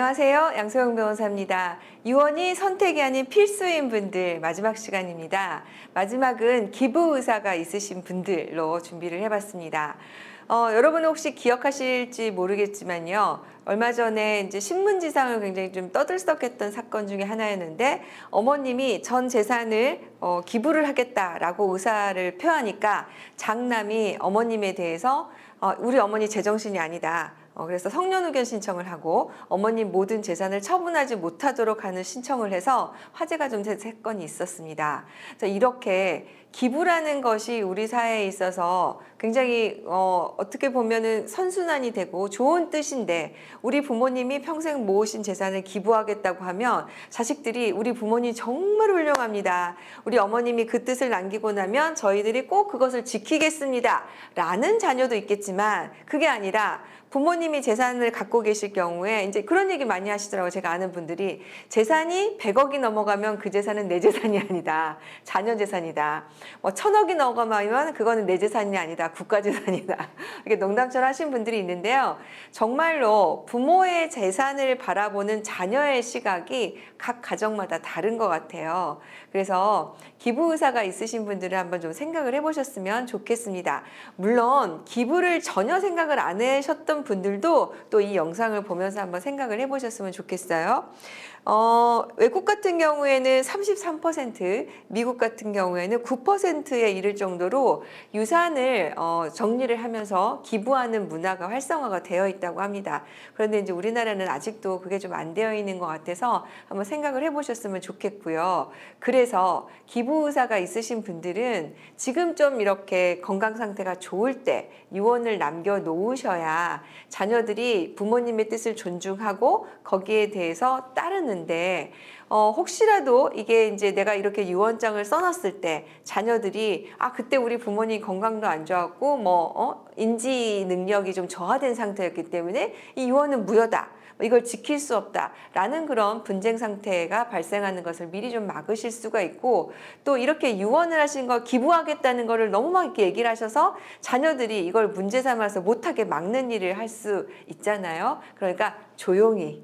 안녕하세요. 양소영 변호사입니다. 유언이 선택이 아닌 필수인 분들 마지막 시간입니다. 마지막은 기부 의사가 있으신 분들로 준비를 해봤습니다. 여러분은 혹시 기억하실지 모르겠지만요. 얼마 전에 이제 신문지상을 굉장히 좀 떠들썩했던 사건 중에 하나였는데 어머님이 전 재산을 기부를 하겠다라고 의사를 표하니까 장남이 어머님에 대해서 우리 어머니 제정신이 아니다. 그래서 성년후견 신청을 하고 어머님 모든 재산을 처분하지 못하도록 하는 신청을 해서 화제가 좀 된 사건이 있었습니다. 이렇게 기부라는 것이 우리 사회에 있어서 굉장히 어떻게 보면은 선순환이 되고 좋은 뜻인데 우리 부모님이 평생 모으신 재산을 기부하겠다고 하면 자식들이 우리 부모님 정말 훌륭합니다. 우리 어머님이 그 뜻을 남기고 나면 저희들이 꼭 그것을 지키겠습니다. 라는 자녀도 있겠지만 그게 아니라 부모님이 재산을 갖고 계실 경우에 이제 그런 얘기 많이 하시더라고요. 제가 아는 분들이 재산이 100억이 넘어가면 그 재산은 내 재산이 아니다. 자녀 재산이다. 1000억이 넘어가면 그거는 내 재산이 아니다. 국가 재산이다. 이렇게 농담처럼 하신 분들이 있는데요. 정말로 부모의 재산을 바라보는 자녀의 시각이 각 가정마다 다른 것 같아요. 그래서 기부 의사가 있으신 분들은 한번 좀 생각을 해보셨으면 좋겠습니다. 물론 기부를 전혀 생각을 안 하셨던 분들도 또 이 영상을 보면서 한번 생각을 해보셨으면 좋겠어요. 외국 같은 경우에는 33%, 미국 같은 경우에는 9%에 이를 정도로 유산을 정리를 하면서 기부하는 문화가 활성화가 되어 있다고 합니다. 그런데 이제 우리나라는 아직도 그게 좀 안 되어 있는 것 같아서 한번 생각을 해보셨으면 좋겠고요. 그래서 기부 의사가 있으신 분들은 지금 좀 이렇게 건강 상태가 좋을 때 유언을 남겨 놓으셔야 자녀들이 부모님의 뜻을 존중하고 거기에 대해서 따르는데 혹시라도 이게 이제 내가 이렇게 유언장을 써놨을 때 자녀들이 그때 우리 부모님 건강도 안 좋았고 인지 능력이 좀 저하된 상태였기 때문에 이 유언은 무효다. 이걸 지킬 수 없다라는 그런 분쟁 상태가 발생하는 것을 미리 좀 막으실 수가 있고 또 이렇게 유언을 하신 거 기부하겠다는 거를 너무 막 이렇게 얘기를 하셔서 자녀들이 이걸 문제 삼아서 못하게 막는 일을 할 수 있잖아요. 그러니까 조용히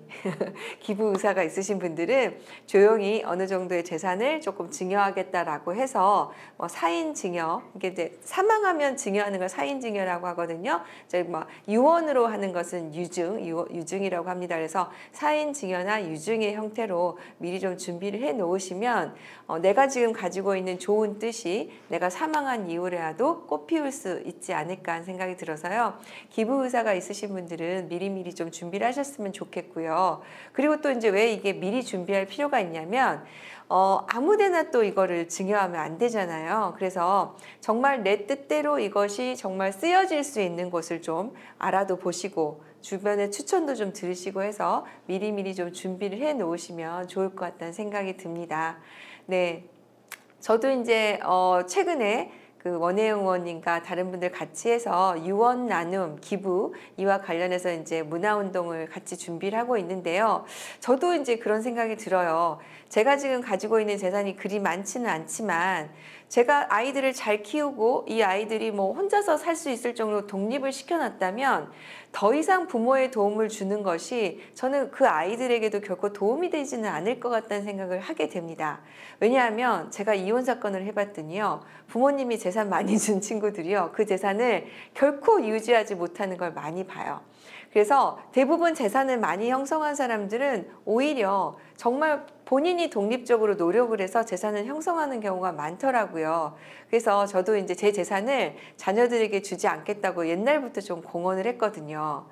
기부 의사가 있으신 분들은 조용히 어느 정도의 재산을 조금 증여하겠다라고 해서 사인 증여, 이게 이제 사망하면 증여하는 걸 사인 증여라고 하거든요. 저희 유언으로 하는 것은 유증이라고 합니다. 그래서 사인 증여나 유증의 형태로 미리 좀 준비를 해 놓으시면 내가 지금 가지고 있는 좋은 뜻이 내가 사망한 이후라도 꽃피울 수 있지 않을까 하는 생각이 들어서요. 기부 의사가 있으신 분들은 미리미리 좀 준비를 하셨으면 좋겠고요. 그리고 또 이제 왜 이게 미리 준비할 필요가 있냐면 아무데나 또 이거를 증여하면 안 되잖아요. 그래서 정말 내 뜻대로 이것이 정말 쓰여질 수 있는 곳을 좀 알아도 보시고 주변에 추천도 좀 들으시고 해서 미리미리 좀 준비를 해 놓으시면 좋을 것 같다는 생각이 듭니다. 네, 저도 이제 최근에 그 원혜영 의원님과 다른 분들 같이 해서 유언 나눔, 기부 이와 관련해서 이제 문화운동을 같이 준비를 하고 있는데요. 저도 이제 그런 생각이 들어요. 제가 지금 가지고 있는 재산이 그리 많지는 않지만 제가 아이들을 잘 키우고 이 아이들이 혼자서 살 수 있을 정도로 독립을 시켜놨다면 더 이상 부모의 도움을 주는 것이 저는 그 아이들에게도 결코 도움이 되지는 않을 것 같다는 생각을 하게 됩니다. 왜냐하면 제가 이혼 사건을 해봤더니요. 부모님이 재산 많이 준 친구들이요. 그 재산을 결코 유지하지 못하는 걸 많이 봐요. 그래서 대부분 재산을 많이 형성한 사람들은 오히려 정말 본인이 독립적으로 노력을 해서 재산을 형성하는 경우가 많더라고요. 그래서 저도 이제 제 재산을 자녀들에게 주지 않겠다고 옛날부터 좀 공언을 했거든요.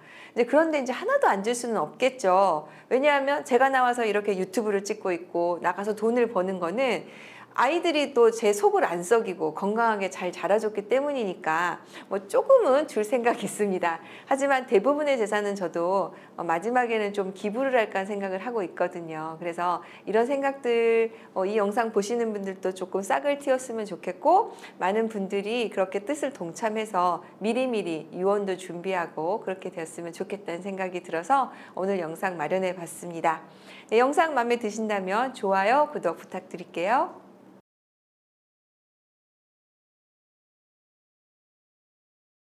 그런데 이제 하나도 안 줄 수는 없겠죠. 왜냐하면 제가 나와서 이렇게 유튜브를 찍고 있고 나가서 돈을 버는 거는 아이들이 또 제 속을 안 썩이고 건강하게 잘 자라줬기 때문이니까 조금은 줄 생각이 있습니다. 하지만 대부분의 재산은 저도 마지막에는 좀 기부를 할까 생각을 하고 있거든요. 그래서 이런 생각들 이 영상 보시는 분들도 조금 싹을 틔웠으면 좋겠고 많은 분들이 그렇게 뜻을 동참해서 미리미리 유언도 준비하고 그렇게 되었으면 좋겠다는 생각이 들어서 오늘 영상 마련해 봤습니다. 네, 영상 마음에 드신다면 좋아요, 구독 부탁드릴게요.